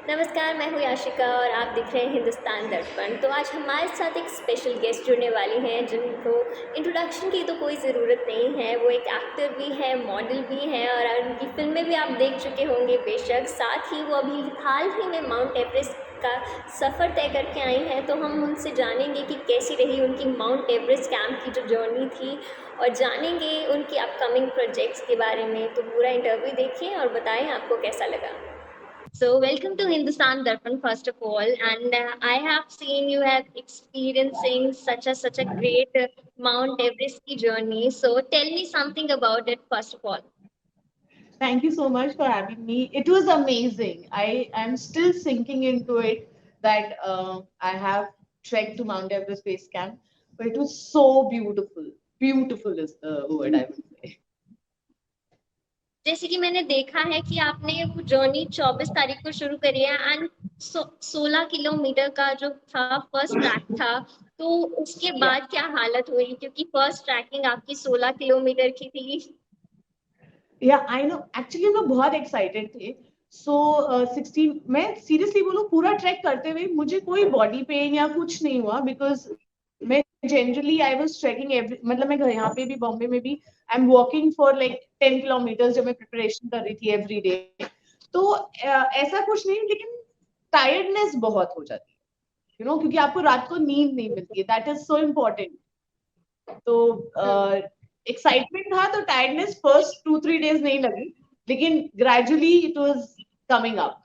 नमस्कार, मैं हूँ याशिका और आप दिख रहे हैं हिंदुस्तान दर्पण। तो आज हमारे साथ एक स्पेशल गेस्ट जुड़ने वाली हैं जिनको इंट्रोडक्शन की तो कोई ज़रूरत नहीं है। वो एक एक्टर भी है, मॉडल भी हैं और उनकी फ़िल्में भी आप देख चुके होंगे बेशक। साथ ही वो अभी हाल ही में माउंट एवरेस्ट का सफ़र तय करके आई हैं, तो हम उनसे जानेंगे कि कैसी रही उनकी माउंट एवरेस्ट कैंप की जो जर्नी थी और जानेंगे उनकी अपकमिंग प्रोजेक्ट्स के बारे में। तो पूरा इंटरव्यू देखिए और बताएं आपको कैसा लगा। So, welcome to Hindustan Darpan first of all, and I have seen you have experiencing such a great Mount Everest की journey. So, tell me something about it first of all. Thank you so much for having me. It was amazing. I am still sinking into it that I have trekked to Mount Everest Base Camp, but it was so beautiful. Beautiful is the word I would say. जैसे कि मैंने देखा है कि आपने वो journey 24 तारीख को शुरू करी है एंड 16 किलोमीटर का जो था फर्स्ट ट्रैक था, तो उसके Yeah. बाद क्या हालत हुई क्योंकि फर्स्ट ट्रैकिंग आपकी 16 किलोमीटर की थी। Yeah, I know. Actually, हम लोग बहुत excited थे. So 16 मैं सीरियसली बोलूं पूरा ट्रैक करते हुए मुझे कोई बॉडी पेन या कुछ नहीं हुआ बिकॉज मैं generally I was trekking every मतलब मैं यहाँ पे भी बॉम्बे में भी I am walking for like 10 kilometre जब मैं प्रिपरेशन कर रही थी एवरी डे. तो ऐसा कुछ नहीं लेकिन टायर्डनेस बहुत हो जाती है क्योंकि आपको रात को नींद नहीं मिलती है. That is so important. तो एक्साइटमेंट था तो टायर्डनेस फर्स्ट 2-3 डेज नहीं लगी लेकिन gradually it was coming up.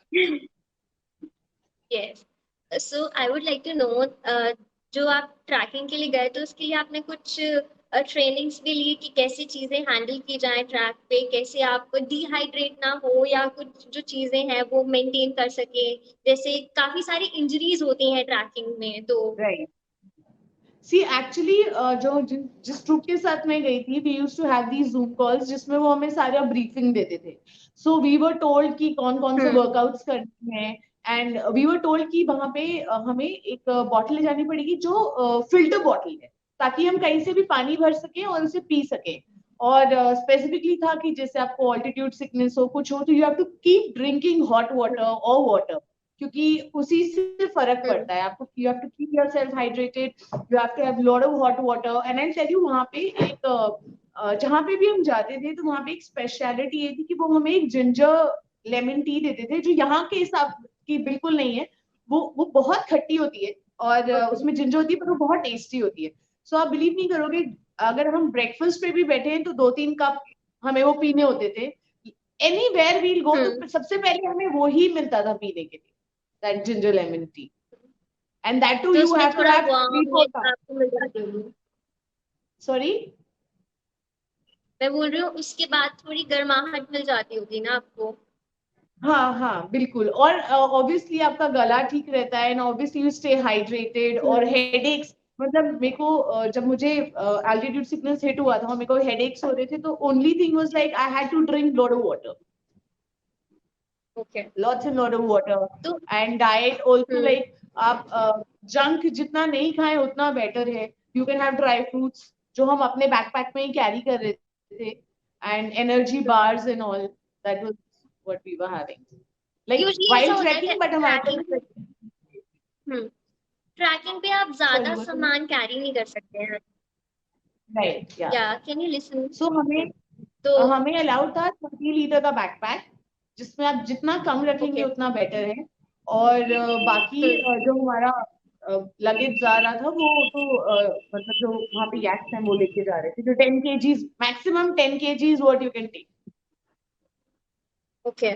Yes, so I would like to know, जो आप ट्रैकिंग के लिए गए तो उसके लिए आपने कुछ ट्रेनिंग्स भी ली कि कैसी चीजें हैंडल की जाए ट्रैक पे, कैसे आप डिहाइड्रेट ना हो या कुछ जो चीजें हैं वो मेंटेन कर सके। जैसे काफी सारी इंजरीज होती हैं ट्रैकिंग में तो। राइट. सी एक्चुअली जो जिस ग्रुप के साथ मैं गई थी we used to have these Zoom calls जिसमें वो हमें सारा ब्रीफिंग देते थे. सो वी वर टोल्ड कि कौन कौन से हम्म। वर्कआउट्स करने हैं एंड वी वर टोल्ड कि वहां पे हमें एक बॉटल ले जानी पड़ेगी जो फिल्टर बॉटल है ताकि हम कहीं से भी पानी भर सकें और उसे पी सकें. और स्पेसिफिकली था कि जैसे आपको ऑल्टीट्यूड सिकनेस हो कुछ हो तो you have to keep drinking hot water और वाटर क्योंकि उसी से फर्क हम्म। पड़ता है. आपको you have to keep yourself hydrated. You have to have lot of hot water and I tell you वहां पे एक जहां पे भी हम जाते थे तो वहां पे एक स्पेशलिटी ये थी कि वो हमें एक जिंजर लेमन टी देते थे जो यहाँ के हिसाब की बिल्कुल नहीं है. वो बहुत खट्टी होती है और ओके। उसमें जिंजर होती है पर वो बहुत टेस्टी होती है. सो आप बिलीव नहीं करोगे अगर हम ब्रेकफास्ट पे भी बैठे हैं तो 2-3 कप हमें वो पीने होते थे. एनी वेयर वील गो हम्म। तो सबसे पहले हमें वो ही मिलता था पीने के लिए. That ginger lemon tea. And that too, तो you उसमें have to थोड़ा have 3-4 वार्मनेस cups. आपको मिल जाती होगी। Sorry? मैं बोल रही हूँ उसके बाद थोड़ी गर्माहट मिल जाती होगी ना आपको। हाँ हाँ बिल्कुल. और ऑब्वियसली आपका गला ठीक रहता है and obviously you stay hydrated. और हम्म। हेडेक्स मतलब मेरे को जब मुझे एल्टीट्यूड सिकनेस हिट हुआ था मेरे को हेडेक्स हो रहे थे तो only thing was like I had to drink lot of water. Okay. Lots and lot of water. तो and diet also hmm. Like आप जंक जितना नहीं खाएं उतना बेटर है. You can have dry fruits जो हम अपने बैकपैक में ही कैरी कर रहे थे and energy bars and all. That was what we were having like usually ऐसा व्हाइल होता है कि ट्रैकिंग बट हमारे ट्रैकिंग पे, पास. ट्रैकिंग पे आप सॉरी ज्यादा बोलो. सामान कैरी नहीं कर सकते हैं। राइट. या या कैन यू लिसन? सो हमें तो हमें अलाउड था 30 लीटर का बैकपैक जिसमें आप जितना कम रखेंगे ओके। उतना बेटर है. और बाकी जो हमारा लगेज जा रहा था वो तो मतलब जो वहाँ पे गैस हैं वो लेके जा रहे थे जो 10 kgs maximum 10 kgs what you can take. Okay,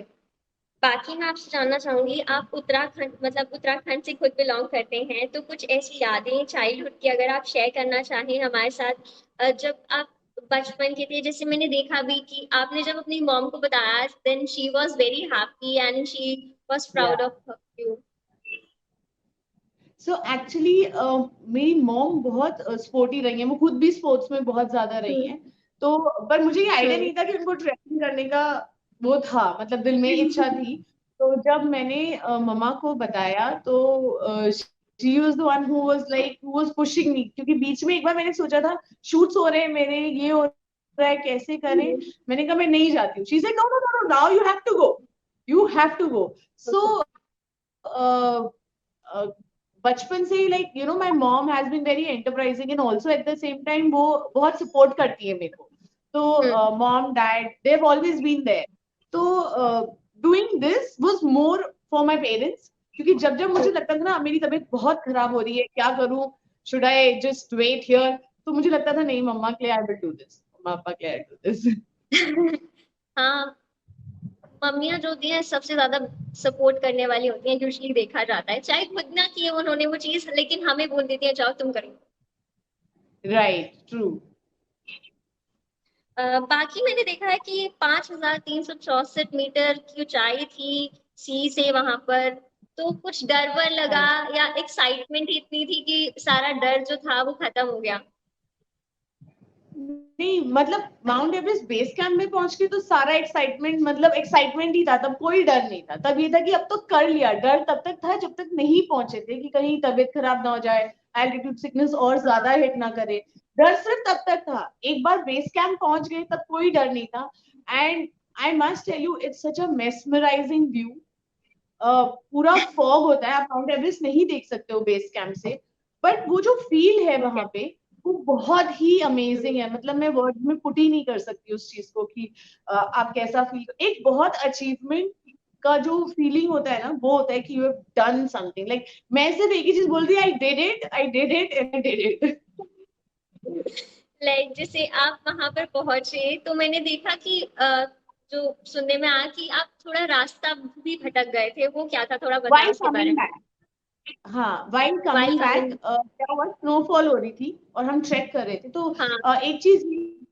बाकी मैं आपसे जानना चाहूंगी, आप उत्तराखंड मतलब उत्तराखंड से खुद बिलोंग करते हैं, तो कुछ ऐसी यादें चाइल्डहुड की अगर आप शेयर करना चाहें हमारे साथ, जब आप बचपन के थे। जैसे मैंने देखा भी कि आपने जब अपनी मॉम को बताया then she was very happy and she was proud yeah of you. So actually मेरी मॉम बहुत स्पोर्टी रही है. वो खुद भी स्पोर्ट्स में बहुत ज्यादा रही हम्म। हैं. तो पर मुझे ये आइडिया हम्म। नहीं था कि उनको ट्रैकिंग करने का वो था मतलब दिल में इच्छा थी. तो जब मैंने मम्मा को बताया तो she was the one who was like who was pushing me क्योंकि बीच में एक बार मैंने सोचा था शूट्स हो रहे हैं मेरे ये हो रहा है कैसे करें. मैंने कहा मैं नहीं जाती हूँ. She said no no no no now you have to go. You have to go. So बचपन से ही like my mom has been very enterprising and also at the same time वो बहुत सपोर्ट करती है मेरे को। तो mom dad they have always been there. तो doing this was more for my parents, क्योंकि जब जब मुझे लगता था ना मेरी तबीयत बहुत खराब हो रही है, क्या करूं, should I just wait here, तो मुझे लगता था नहीं, मम्मा के लिए आई विल डू दिस, मम्मा पापा के लिए आई विल डू दिस। हाँ, मम्मियाँ जो होती हैं सबसे ज्यादा सपोर्ट करने वाली होती हैं, यूजुअली देखा जाता है, चाहे खुद ना किए उन्होंने वो चीज, लेकिन हमें बोल देती है जाओ तुम करो। Right, true. बाकी मैंने देखा है कि 5,364 मीटर की ऊंचाई थी सी से वहां पर, तो कुछ डर वर लगा हाँ, या एक्साइटमेंट इतनी थी कि सारा डर जो था वो खत्म हो गया? नहीं मतलब माउंट एवरेस्ट बेस कैंप में पहुंच के तो सारा एक्साइटमेंट, मतलब एक्साइटमेंट ही था, तब कोई डर नहीं था। तब ये था कि अब तो कर लिया। डर तब तक था जब तक नहीं पहुंचे थे कि कहीं तबीयत खराब ना हो जाए, एल्टीट्यूड सिकनेस और ज्यादा हिट ना करे। डर सिर्फ तब तक था, एक बार बेस कैंप पहुंच गए तब कोई डर नहीं था। And I must tell you it's such a mesmerising view. पूरा फॉग होता है, आप माउंट एवरेस्ट नहीं देख सकते हो बेस कैंप से, बट वो जो फील है ओके। वहां पे वो बहुत ही अमेजिंग है। मतलब मैं वर्ड में पुट ही नहीं कर सकती उस चीज को कि आप कैसा फील, एक बहुत अचीवमेंट का जो फीलिंग होता है ना, वो होता है कि you have done something. Like मैं सिर्फ एक ही चीज बोल रही, I did it, I did it and I did it. Like जैसे आप वहां पर पहुंचे तो मैंने देखा कि जो सुनने में आया कि आप थोड़ा रास्ता भी भटक गए थे, वो क्या था, थोड़ा बताएं वाइल उसके बारे कमिंग में। बैक, हाँ while while coming back, coming. क्या हुआ, स्नोफॉल हो रही थी और हम ट्रैक कर रहे थे। तो हाँ। एक चीज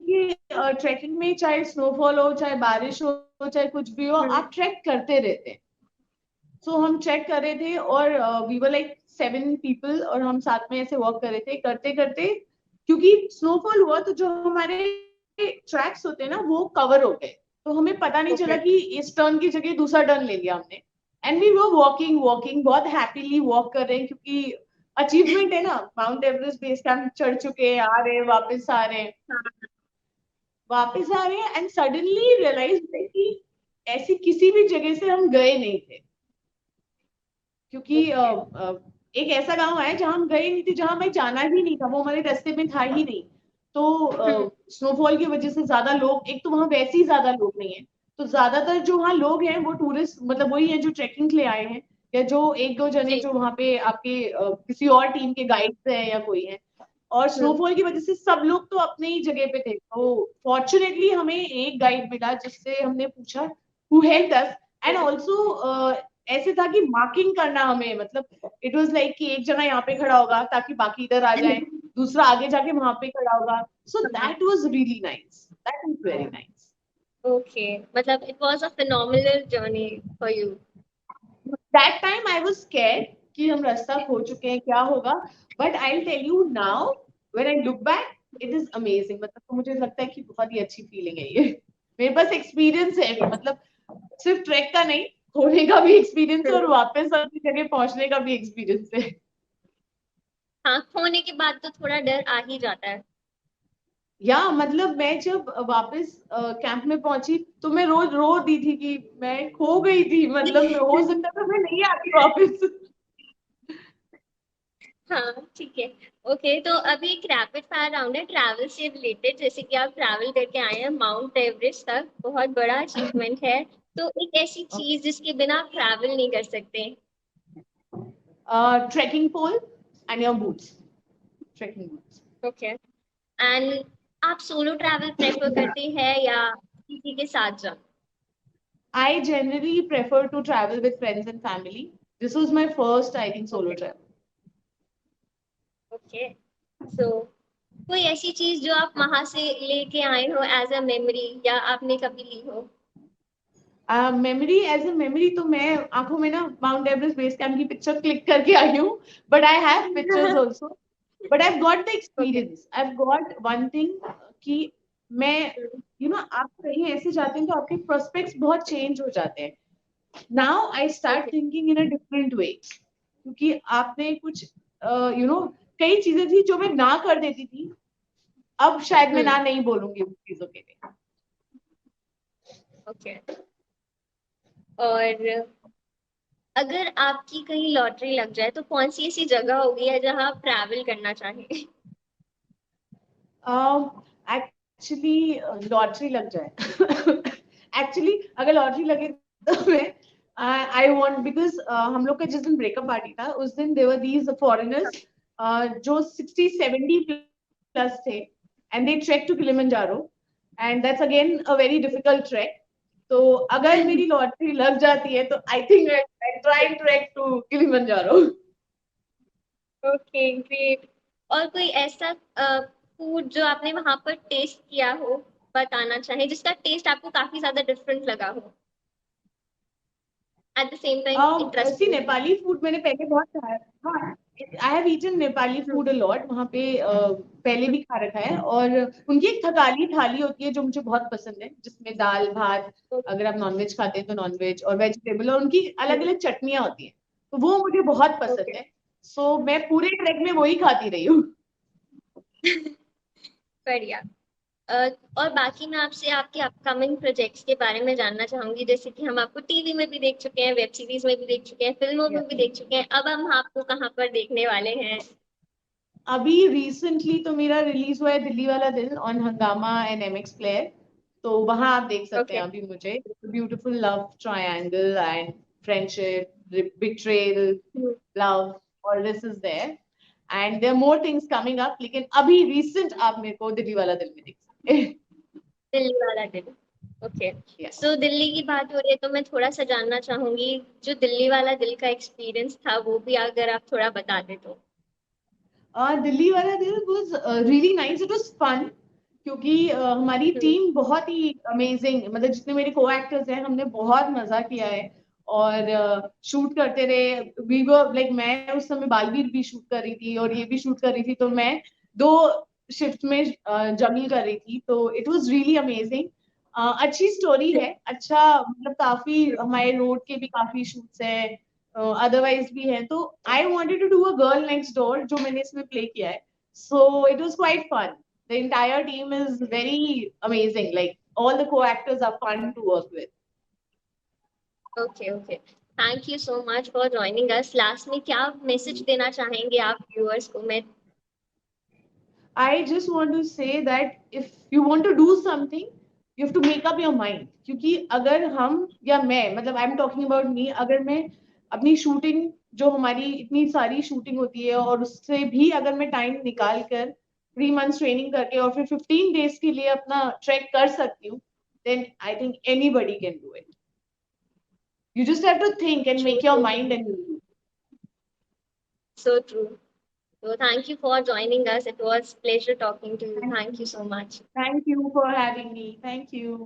ये ट्रैकिंग में चाहे स्नोफॉल हो, चाहे बारिश हो, चाहे कुछ भी हो, हम्म। आप ट्रैक करते रहते हैं। सो हम ट्रैक कर रहे थे और वी वर लाइक 7 पीपल और हम साथ में ऐसे वॉक कर रहे थे, करते करते क्योंकि स्नोफॉल हुआ तो जो हमारे ट्रैक्स होते हैं ना वो कवर हो गए। तो हमें पता नहीं चला ओके। कि इस टर्न की जगह दूसरा टर्न ले लिया हमने। And we were walking walking, बहुत हैप्पीली वॉक कर रहे हैं क्योंकि अचीवमेंट है ना, माउंट एवरेस्ट बेस कैंप चढ़ चुके हैं, आ रहे हैं, हाँ। वापस आ रहे हैं एंड सडनली रियलाइज कि ऐसी किसी भी जगह से हम गए नहीं थे। क्योंकि ओके। एक ऐसा गांव है जहां हम गए नहीं थे, जहां हमें जाना ही नहीं था, वो हमारे रास्ते में था ही नहीं। हम्म। तो स्नोफॉल की वजह से ज्यादा लोग, एक तो वहां वैसे ही ज्यादा लोग नहीं है, तो ज्यादातर जो वहाँ लोग हैं वो टूरिस्ट, मतलब वही है जो ट्रेकिंग के लिए आए हैं, या जो एक दो जने जी। जो वहाँ पे आपके किसी और टीम के गाइड्स हैं या कोई है। और हम्म। स्नोफॉल की वजह से सब लोग तो अपने ही जगह पे थे। तो फॉर्चुनेटली हमें एक गाइड मिला जिससे हमने पूछा, who helped us. And also ऐसे था कि मार्किंग करना हमें, मतलब इट वाज लाइक कि एक जना यहाँ पे खड़ा होगा ताकि बाकी इधर आ जाए, दूसरा आगे जाके वहां पे खड़ा होगा। सो हाँ। That was really nice, that was very nice. Okay, मतलब it was a phenomenal journey for you. That time I was scared कि हम रास्ता खो चुके हैं, क्या होगा। But I will tell you now, when I look back, it is amazing. मतलब तो मुझे लगता है कि बहुत ही अच्छी फीलिंग है ये। मेरे पास एक्सपीरियंस है, मतलब सिर्फ ट्रैक का नहीं, होने का भी एक्सपीरियंस है और वापस अपनी जगह पहुंचने का भी एक्सपीरियंस है। हाँ, खोने के बाद तो थोड़ा डर आ ही जाता है। या मतलब मैं जब वापस कैंप में पहुंची तो मैं रोज रो दी थी कि मैं खो गई थी, मतलब हो सकता था मैं नहीं आती वापस। हाँ, ठीक है। ओके, तो अभी एक रैपिड फायर राउंड है ट्रैवल से रिलेटेड। जैसे कि आप ट्रैवल करके आए हैं माउंट एवरेस्ट तक, बहुत बड़ा अचीवमेंट है, तो एक ऐसी चीज जिसके बिना आप ट्रैवल नहीं कर सकते। Trekking pole and your boots, trekking boots. Okay. And आप सोलो ट्रैवल प्रेफर करते हैं या किसी के साथ जाना? I generally prefer to travel with friends and family. This was my first, I think, solo okay. travel. Okay. So कोई ऐसी चीज जो आप वहां से लेके आए हो एज अ मेमोरी, या आपने कभी ली हो? मेमोरी, एज ए मेमोरी तो मैं आंखों में ना माउंट एवरेस्ट बेस कैंप की पिक्चर क्लिक करके आई हूँ, but I have pictures also. But I got the okay. Experience, I got one thing कि मैं, आप कहीं ऐसे जाते हैं तो आपके प्रोस्पेक्ट्स बहुत चेंज हो जाते हैं। Now I start okay. Thinking in a different way, क्योंकि आपने कुछ कई चीजें थी जो मैं ना कर देती थी, अब शायद मैं हम्म। ना नहीं बोलूंगी उन चीजों के लिए। ओके। और अगर आपकी कहीं लॉटरी लग जाए तो कौन सी ऐसी जगह होगी या जहाँ आप ट्रैवल करना चाहेंगे? एक्चुअली लॉटरी लग जाए एक्चुअली अगर लॉटरी लगे तो मैं आई वांट बिकॉज हम लोग का जिस दिन ब्रेकअप पार्टी था उस दिन देवर दीज फॉरेनर्स जो 60-70 प्लस थे and they trek to Kilimanjaro and that's again a very difficult track. तो अगर मेरी लॉटरी लग जाती है तो I think I try track to Kilimanjaro. Okay great. और कोई ऐसा फूड जो आपने वहां पर टेस्ट किया हो, बताना चाहे, जिसका टेस्ट आपको काफी ज्यादा डिफरेंट लगा हो, at the same time see interesting भी? नेपाली फूड मैंने पहले बहुत खाया. हाँ, I have eaten Nepali food a lot. वहाँ पे पहले भी खा रखा है. और उनकी एक थकाली थाली होती है जो मुझे बहुत पसंद है जिसमें दाल भात, अगर आप नॉनवेज खाते हैं तो नॉनवेज और वेजिटेबल, और उनकी अलग अलग चटनियां होती हैं तो वो मुझे बहुत पसंद ओके। है. सो मैं पूरे ट्रैक में वही खाती रही हूँ. बढ़िया। अ, और बाकी मैं आपसे आपके अपकमिंग प्रोजेक्ट्स के बारे में जानना चाहूंगी, जैसे कि हम आपको टीवी में भी देख चुके हैं, वेब सीरीज में भी देख चुके हैं, फिल्मों में भी देख चुके हैं, अब हम आपको कहाँ पर देखने वाले हैं? अभी रिसेंटली तो मेरा रिलीज हुआ है दिल्ली वाला दिल ऑन हंगामा एंड एमएक्स प्लेयर. तो वहां आप देख सकते हैं ओके। अभी मुझे. Beautiful love triangle and friendship, betrayal, love, और this is there. And there more things coming up, लेकिन अभी रिसेंट आप मेरे को दिल्ली वाला दिल में देख सकते हैं. दिल्ली वाला दिल। ओके। यस. सो दिल्ली की बात हो रही है तो मैं थोड़ा सा जानना चाहूंगी, जो दिल्ली वाला दिल का एक्सपीरियंस था वो भी अगर आप थोड़ा बता दे तो। दिल्ली वाला दिल was really nice. It was fun क्योंकि हमारी हम्म। टीम बहुत ही अमेजिंग, मतलब जितने मेरे को एक्टर्स हैं हमने बहुत मजा किया है. और शूट करते रहे. वी वर लाइक, मैं उस समय बालवीर भी शूट कर रही थी और ये भी शूट कर रही थी, तो मैं दो शिफ्ट में जंगल कर रही थी. तो इट वाज रियली अमेजिंग. अच्छी स्टोरी है. अच्छा, मतलब काफी हमारे रोड के भी काफी शूट्स हैं, अदरवाइज भी है. तो I wanted to do a girl next door जो मैंने इसमें प्ले किया है. So it was quite fun. The entire team is very amazing. Like all the co actors are fun to work with. Okay okay. Thank you so much for joining us. Last में क्या message देना चाहेंगे आप viewers को? मैं I just want to say that if you want to do something, you have to make up your mind. क्योंकि अगर हम या मैं, मतलब I am talking about me, अगर मैं अपनी शूटिंग, जो हमारी इतनी सारी शूटिंग होती है और उससे भी अगर मैं टाइम निकाल कर 3 months ट्रेनिंग करके और फिर 15 days के लिए अपना ट्रैक कर सकती हूँ, then I think anybody can do it. You just have to think and true make your true. mind and you. So true. तो thank you for joining us, it was pleasure talking to you, Thank thank you you. So much. Thank you for having me. Thank you.